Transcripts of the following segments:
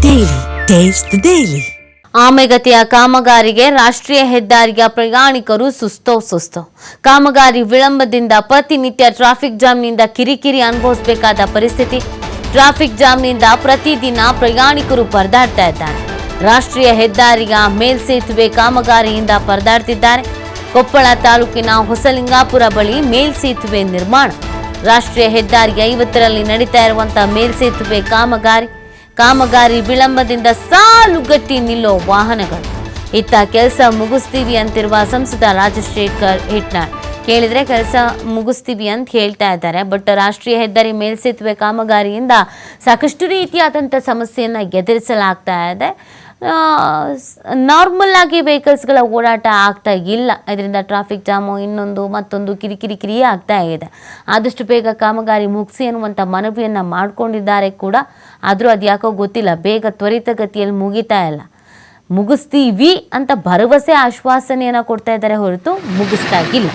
Daily. Taste the Daily. ಆಮೆಗತಿಯ ಕಾಮಗಾರಿಗೆ ರಾಷ್ಟ್ರೀಯ ಹೆದ್ದಾರಿಯ ಪ್ರಯಾಣಿಕರು ಸುಸ್ತು. ಕಾಮಗಾರಿ ವಿಳಂಬದಿಂದ ಪ್ರತಿನಿತ್ಯ ಟ್ರಾಫಿಕ್ ಜಾಮ್ನಿಂದ ಕಿರಿಕಿರಿ ಅನುಭವಿಸಬೇಕಾದ ಪರಿಸ್ಥಿತಿ. ಟ್ರಾಫಿಕ್ ಜಾಮ್ನಿಂದ ಪ್ರತಿದಿನ ಪ್ರಯಾಣಿಕರು ಪರದಾಡ್ತಾ ಇದ್ದಾರೆ. ರಾಷ್ಟ್ರೀಯ ಹೆದ್ದಾರಿಯ ಮೇಲ್ಸೇತುವೆ ಕಾಮಗಾರಿಯಿಂದ ಪರದಾಡ್ತಿದ್ದಾರೆ. ಕೊಪ್ಪಳ ತಾಲೂಕಿನ ಹೊಸಲಿಂಗಾಪುರ ಬಳಿ ಮೇಲ್ಸೇತುವೆ ನಿರ್ಮಾಣ. ರಾಷ್ಟ್ರೀಯ ಹೆದ್ದಾರಿ 50ರಲ್ಲಿ ನಡೀತಾ ಇರುವಂತಹ ಮೇಲ್ಸೇತುವೆ ಕಾಮಗಾರಿ ವಿಳಂಬದಿಂದ ಸಾಲುಗಟ್ಟಿ ನಿಲ್ಲೋ ವಾಹನಗಳು. ಇತ್ತ ಕೆಲಸ ಮುಗಿಸ್ತೀವಿ ಅಂತಿರುವ ಸಂಸದ ರಾಜಶೇಖರ್ ಹಿಟ್ನಾಳ್ ಕೇಳಿದ್ರೆ ಕೆಲಸ ಮುಗಿಸ್ತೀವಿ ಅಂತ ಹೇಳ್ತಾ ಇದ್ದಾರೆ. ಬಟ್ ರಾಷ್ಟ್ರೀಯ ಹೆದ್ದಾರಿ ಮೇಲ್ಸೇತುವೆ ಕಾಮಗಾರಿಯಿಂದ ಸಾಕಷ್ಟು ರೀತಿಯಾದಂಥ ಸಮಸ್ಯೆಯನ್ನು ಎದುರಿಸಲಾಗ್ತಾ ಇದೆ. ನಾರ್ಮಲ್ ಆಗಿ ವೆಹಿಕಲ್ಸ್ಗಳ ಓಡಾಟ ಆಗ್ತಾ ಇಲ್ಲ. ಇದರಿಂದ ಟ್ರಾಫಿಕ್ ಜಾಮು ಮತ್ತೊಂದು ಕಿರಿಕಿರಿ ಆಗ್ತಾ ಇದೆ. ಆದಷ್ಟು ಬೇಗ ಕಾಮಗಾರಿ ಮುಗಿಸಿ ಅನ್ನುವಂಥ ಮನವಿಯನ್ನು ಮಾಡ್ಕೊಂಡಿದ್ದಾರೆ ಕೂಡ. ಆದರೂ ಅದು ಯಾಕೋ ಗೊತ್ತಿಲ್ಲ, ಬೇಗ ತ್ವರಿತಗತಿಯಲ್ಲಿ ಮುಗಿತಾ ಇಲ್ಲ. ಮುಗಿಸ್ತೀವಿ ಅಂತ ಭರವಸೆ ಆಶ್ವಾಸನೆಯನ್ನು ಕೊಡ್ತಾ ಇದ್ದಾರೆ ಹೊರತು ಮುಗಿಸ್ತಾ ಇಲ್ಲ.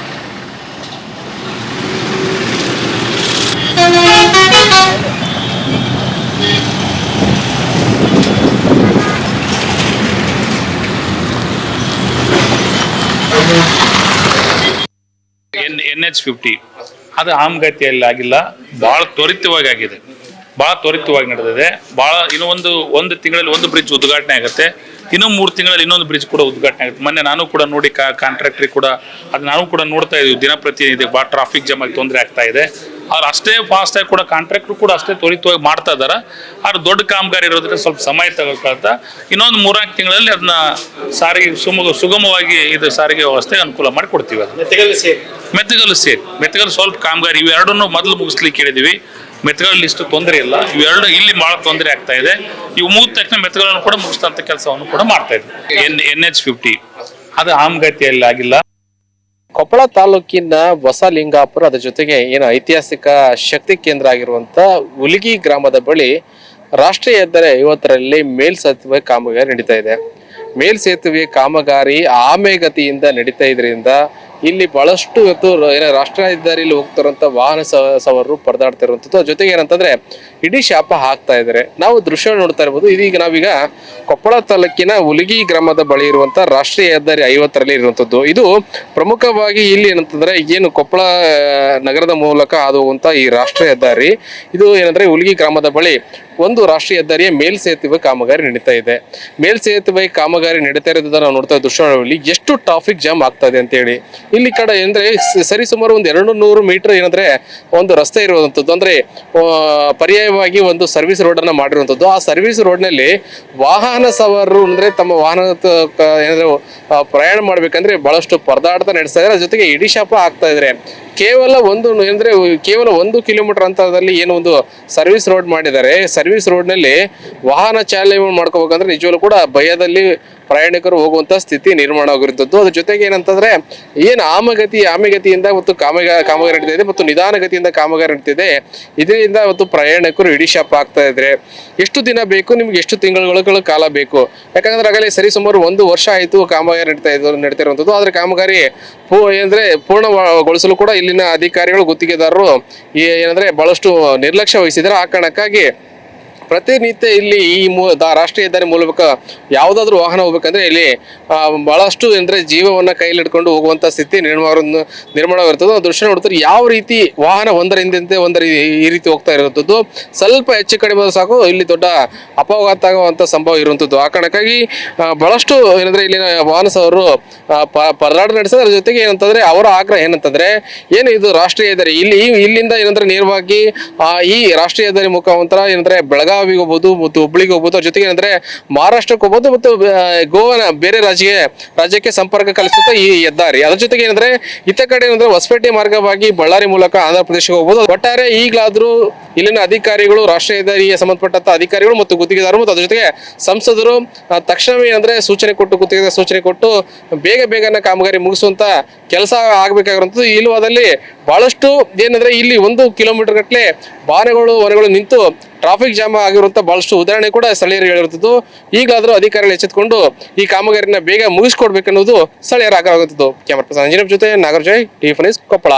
NH50 ಅದು ಆಮ್ಗತಿಯಲ್ಲಿ ಆಗಿಲ್ಲ, ಭಾಳ ತ್ವರಿತವಾಗಿ ಆಗಿದೆ, ಭಾಳ ತ್ವರಿತವಾಗಿ ನಡೆದಿದೆ. ಭಾಳ ಇನ್ನೂ ಒಂದು ತಿಂಗಳಲ್ಲಿ ಒಂದು ಬ್ರಿಡ್ಜ್ ಉದ್ಘಾಟನೆ ಆಗುತ್ತೆ. ಇನ್ನೂ 3 ತಿಂಗಳಲ್ಲಿ ಇನ್ನೊಂದು ಬ್ರಿಡ್ಜ್ ಕೂಡ ಉದ್ಘಾಟನೆ ಆಗುತ್ತೆ. ಮೊನ್ನೆ ನಾನು ಕೂಡ ನೋಡಿ ಕಾಂಟ್ರಾಕ್ಟ್ರಿಗೆ ಕೂಡ ಅದು ನಾವು ಕೂಡ ನೋಡ್ತಾ ಇದ್ದೀವಿ. ದಿನಪ್ರತಿ ಇದೆ ಭಾಳ ಟ್ರಾಫಿಕ್ ಜಾಮ್ ಆಗಿ ತೊಂದರೆ ಆಗ್ತಾ ಇದೆ. ಅವ್ರು ಅಷ್ಟೇ ಫಾಸ್ಟಾಗಿ ಕೂಡ ಕಾಂಟ್ರಾಕ್ಟ್ರು ಕೂಡ ಅಷ್ಟೇ ತ್ವರಿತವಾಗಿ ಮಾಡ್ತಾ ಇದ್ದಾರೆ. ಆದ್ರೆ ದೊಡ್ಡ ಕಾಮಗಾರಿ ಇರೋದ್ರಿಂದ ಸ್ವಲ್ಪ ಸಮಯ ತಗೊಳ್ತಾ ಇನ್ನೊಂದು 3-4 ತಿಂಗಳಲ್ಲಿ ಅದನ್ನ ಸಾರಿಗೆ ಸುಗಮವಾಗಿ ಇದು ಸಾರಿಗೆ ವ್ಯವಸ್ಥೆಗೆ ಅನುಕೂಲ ಮಾಡಿ ಕೊಡ್ತೀವಿ. ಅದು ಮೆತ್ತಗಲ್ಲು ಸ್ವಲ್ಪ ಕಾಮಗಾರಿ ಇವೆರಡನ್ನು ಮೊದಲು ಮುಗಿಸ್ಲಿಕ್ಕೆ ಹೇಳಿದೀವಿ. ಮೆತ್ತಗಲ್ಲಿ ಇಷ್ಟು ತೊಂದರೆ ಇಲ್ಲ, ಇವೆರಡು ಇಲ್ಲಿ ಭಾಳ ತೊಂದರೆ ಆಗ್ತಾ ಇದೆ. ಇವು ಮುಗಿದ ತಕ್ಷಣ ಮೆತ್ತಗಳನ್ನು ಕೂಡ ಮುಗಿಸ್ತಂಥ ಕೆಲಸವನ್ನು ಕೂಡ ಮಾಡ್ತಾ ಇದ್ವಿ. NH50 ಅದು ಆಮ್ಗತಿಯಲ್ಲಿ ಆಗಿಲ್ಲ. ಕೊಪ್ಪಳ ತಾಲೂಕಿನ ಹೊಸಲಿಂಗಾಪುರ, ಅದ್ರ ಜೊತೆಗೆ ಏನು ಐತಿಹಾಸಿಕ ಶಕ್ತಿ ಕೇಂದ್ರ ಆಗಿರುವಂತ ಉಲಿಗಿ ಗ್ರಾಮದ ಬಳಿ ರಾಷ್ಟ್ರೀಯ ಹೆದ್ದಾರಿ 50ರಲ್ಲಿ ಮೇಲ್ಸೇತುವೆ ಕಾಮಗಾರಿ ನಡೀತಾ ಇದೆ. ಮೇಲ್ಸೇತುವೆ ಕಾಮಗಾರಿ ಆಮೆಗತಿಯಿಂದ ನಡೀತಾ ಇದರಿಂದ ಇಲ್ಲಿ ಬಹಳಷ್ಟು ಇವತ್ತು ರಾಷ್ಟ್ರೀಯ ಹೆದ್ದಾರಿಯಲ್ಲಿ ಹೋಗ್ತಿರುವಂತ ವಾಹನ ಸವಾರರು ಪರದಾಡ್ತಾ ಇರುವಂಥದ್ದು. ಜೊತೆಗೆ ಏನಂತಂದ್ರೆ ಇಡೀ ಶಾಪ ಹಾಕ್ತಾ ಇದ್ದಾರೆ. ನಾವು ದೃಶ್ಯ ನೋಡ್ತಾ ಇರ್ಬೋದು. ಇದೀಗ ನಾವೀಗ ಕೊಪ್ಪಳ ತಾಲೂಕಿನ ಉಲಿಗಿ ಗ್ರಾಮದ ಬಳಿ ಇರುವಂತ ರಾಷ್ಟ್ರೀಯ ಹೆದ್ದಾರಿ 50ರಲ್ಲಿ ಇರುವಂತದ್ದು. ಇದು ಪ್ರಮುಖವಾಗಿ ಇಲ್ಲಿ ಏನಂತಂದ್ರೆ ಏನು ಕೊಪ್ಪಳ ನಗರದ ಮೂಲಕ ಹಾದು ಹೋಗುವಂತ ಈ ರಾಷ್ಟ್ರೀಯ ಹೆದ್ದಾರಿ ಇದು ಏನಂದ್ರೆ ಉಲಿಗಿ ಗ್ರಾಮದ ಬಳಿ ಒಂದು ರಾಷ್ಟ್ರೀಯ ಹೆದ್ದಾರಿಯ ಮೇಲ್ಸೇತುವೆ ಕಾಮಗಾರಿ ನಡೀತಾ ಇದೆ. ಮೇಲ್ಸೇತುವೆ ಕಾಮಗಾರಿ ನಡೀತಾ ಇರೋದನ್ನ ನಾವು ನೋಡ್ತಾ ದೃಶ್ಯಾವಳಿ ಎಷ್ಟು ಟ್ರಾಫಿಕ್ ಜಾಮ್ ಆಗ್ತಾ ಇದೆ ಅಂತ ಹೇಳಿ. ಇಲ್ಲಿ ಕಡೆ ಅಂದ್ರೆ ಸರಿಸುಮಾರು ಒಂದು 200 ಮೀಟರ್ ಏನಂದ್ರೆ ಒಂದು ರಸ್ತೆ ಇರುವಂತದ್ದು, ಅಂದ್ರೆ ಪರ್ಯಾಯವಾಗಿ ಒಂದು ಸರ್ವಿಸ್ ರೋಡ್ ಅನ್ನ ಮಾಡಿರುವಂತದ್ದು. ಆ ಸರ್ವಿಸ್ ರೋಡ್ ನಲ್ಲಿ ವಾಹನ ಸವಾರರು ಅಂದ್ರೆ ತಮ್ಮ ವಾಹನ ಏನಾದ್ರು ಪ್ರಯಾಣ ಮಾಡ್ಬೇಕಂದ್ರೆ ಬಹಳಷ್ಟು ಪರದಾಡ್ತಾ ನಡೆಸ್ತಾ ಇದ್ದಾರೆ. ಅದ್ರ ಜೊತೆಗೆ ಇಡೀ ಶಾಪ ಆಗ್ತಾ ಇದ್ದಾರೆ. ಕೇವಲ 1 ಕಿಲೋಮೀಟರ್ ಅಂತರದಲ್ಲಿ ಏನು ಒಂದು ಸರ್ವಿಸ್ ರೋಡ್ ಮಾಡಿದ್ದಾರೆ. ಸರ್ವಿಸ್ ರೋಡ್ ನಲ್ಲಿ ವಾಹನ ಚಾಲನೆ ಮಾಡ್ಕೋಬೇಕಂದ್ರೆ ನಿಜವಾಗ್ಲೂ ಕೂಡ ಭಯದಲ್ಲಿ ಪ್ರಯಾಣಿಕರು ಹೋಗುವಂತ ಸ್ಥಿತಿ ನಿರ್ಮಾಣ ಆಗಿರುವಂತದ್ದು. ಅದ್ರ ಜೊತೆಗೆ ಏನಂತಂದ್ರೆ ಏನು ಆಮೆಗತಿಯಿಂದ ಮತ್ತು ಕಾಮಗಾರಿ ನಡೀತಾ ಇದೆ ಮತ್ತು ನಿಧಾನಗತಿಯಿಂದ ಕಾಮಗಾರಿ ನಡೀತಿದೆ. ಇದರಿಂದ ಇವತ್ತು ಪ್ರಯಾಣಿಕರು ಇಡೀ ಶಾಪ ಆಗ್ತಾ ಇದ್ರೆ ಎಷ್ಟು ದಿನ ಬೇಕು ನಿಮ್ಗೆ, ಎಷ್ಟು ತಿಂಗಳ ಕಾಲ ಬೇಕು? ಯಾಕಂದ್ರೆ ಆಗಲೇ ಸರಿಸುಮಾರು 1 ವರ್ಷ ಆಯ್ತು ಕಾಮಗಾರಿ ನಡೀತಾ ಇರುವಂತದ್ದು. ಆದ್ರೆ ಕಾಮಗಾರಿ ಏನಂದ್ರೆ ಪೂರ್ಣಗೊಳಿಸಲು ಕೂಡ ಇಲ್ಲಿನ ಅಧಿಕಾರಿಗಳು ಗುತ್ತಿಗೆದಾರರು ಏನಂದ್ರೆ ಬಹಳಷ್ಟು ನಿರ್ಲಕ್ಷ್ಯ ವಹಿಸಿದ್ದಾರೆ. ಆ ಕಾರಣಕ್ಕಾಗಿ ಪ್ರತಿನಿತ್ಯ ಇಲ್ಲಿ ಈ ರಾಷ್ಟ್ರೀಯ ಹೆದ್ದಾರಿ ಮೂಲಕ ಯಾವುದಾದ್ರೂ ವಾಹನ ಹೋಗ್ಬೇಕಂದ್ರೆ ಇಲ್ಲಿ ಬಹಳಷ್ಟು ಅಂದ್ರೆ ಜೀವವನ್ನ ಕೈಲಿ ಹಿಡ್ಕೊಂಡು ಹೋಗುವಂತ ಸ್ಥಿತಿ ನಿರ್ಮಾಣವಾಗಿರ್ತದೆ. ದೃಶ್ಯ ನೋಡ್ತಾರೆ ಯಾವ ರೀತಿ ವಾಹನ ಒಂದರಿಂದ ಈ ರೀತಿ ಹೋಗ್ತಾ ಇರುವಂತದ್ದು. ಸ್ವಲ್ಪ ಹೆಚ್ಚು ಕಡಿಮೆ ಸಾಕು ಇಲ್ಲಿ ದೊಡ್ಡ ಅಪಘಾತ ಆಗುವಂತ ಸಂಭವ ಇರುವಂತದ್ದು. ಆ ಕಾರಣಕ್ಕಾಗಿ ಬಹಳಷ್ಟು ಏನಂದ್ರೆ ಇಲ್ಲಿನ ವಾಹನ ಸವಾರರು ಪರದಾಟ ನಡೆಸಿದ್ರೆ. ಅದ್ರ ಜೊತೆಗೆ ಏನಂತಂದ್ರೆ ಅವರ ಆಗ್ರಹ ಏನಂತಂದ್ರೆ ಏನು ಇದು ರಾಷ್ಟ್ರೀಯ ಹೆದ್ದಾರಿ ಇಲ್ಲಿಂದ ಏನಂದ್ರೆ ನೇರವಾಗಿ ಈ ರಾಷ್ಟ್ರೀಯ ಹೆದ್ದಾರಿ ಮುಖಾಂತರ ಏನಂದ್ರೆ ಬೆಳಗಾವಿಗೆ ಹೋಗ್ಬೋದು ಮತ್ತು ಹುಬ್ಬಳ್ಳಿಗೆ ಹೋಗ್ಬೋದು. ಅದ್ರ ಜೊತೆಗೆ ಏನಂದ್ರೆ ಮಹಾರಾಷ್ಟ್ರಕ್ಕೆ ಹೋಗ್ಬೋದು ಮತ್ತು ಗೋವಾನ ಬೇರೆ ರಾಜ್ಯಕ್ಕೆ ಸಂಪರ್ಕ ಕಲಿಸುತ್ತ ಈ ಹೆದ್ದಾರಿ. ಅದ್ರ ಜೊತೆಗೆ ಏನಂದ್ರೆ ಇತ್ತ ಕಡೆ ಏನಂದ್ರೆ ಹೊಸಪೇಟೆ ಮಾರ್ಗವಾಗಿ ಬಳ್ಳಾರಿ ಮೂಲಕ ಆಂಧ್ರ ಪ್ರದೇಶಕ್ಕೆ ಹೋಗ್ಬೋದು. ಒಟ್ಟಾರೆ ಈಗಲಾದ್ರೂ ಇಲ್ಲಿನ ಅಧಿಕಾರಿಗಳು, ರಾಷ್ಟ್ರೀಯ ಹೆದ್ದಾರಿಗೆ ಸಂಬಂಧಪಟ್ಟಂತ ಅಧಿಕಾರಿಗಳು ಮತ್ತು ಗುತ್ತಿಗೆದಾರರು ಮತ್ತು ಅದ್ರ ಜೊತೆಗೆ ಸಂಸದರು ತಕ್ಷಣವೇ ಅಂದ್ರೆ ಸೂಚನೆ ಕೊಟ್ಟು ಬೇಗನೆ ಕಾಮಗಾರಿ ಮುಗಿಸುವಂತ ಕೆಲಸ ಆಗ್ಬೇಕಾಗಿರುವಂಥದ್ದು. ಇಲ್ಲವಾದಲ್ಲಿ ಬಹಳಷ್ಟು ಏನಂದ್ರೆ ಇಲ್ಲಿ 1 ಕಿಲೋಮೀಟರ್ ಗಟ್ಟಲೆ ವಾಹನಗಳು ನಿಂತು ಟ್ರಾಫಿಕ್ ಜಾಮ್ ಆಗಿರುವಂತ ಬಹಳಷ್ಟು ಉದಾಹರಣೆ ಕೂಡ ಸ್ಥಳೀಯರು ಹೇಳಿರುವಂಥದ್ದು. ಈಗಲಾದರೂ ಅಧಿಕಾರಿಗಳು ಎಚ್ಚೆತ್ತುಕೊಂಡು ಈ ಕಾಮಗಾರಿನ ಬೇಗ ಮುಗಿಸ್ಕೊಡ್ಬೇಕನ್ನೋದು ಸ್ಥಳೀಯರ ಆಗ್ರಹವಾಗುತ್ತದೆ. ಕ್ಯಾಮರಾ ಪರ್ಸನ್ ಅಂಜನೀರ್ ಜೊತೆ Nagaraj, TV five news, Koppal.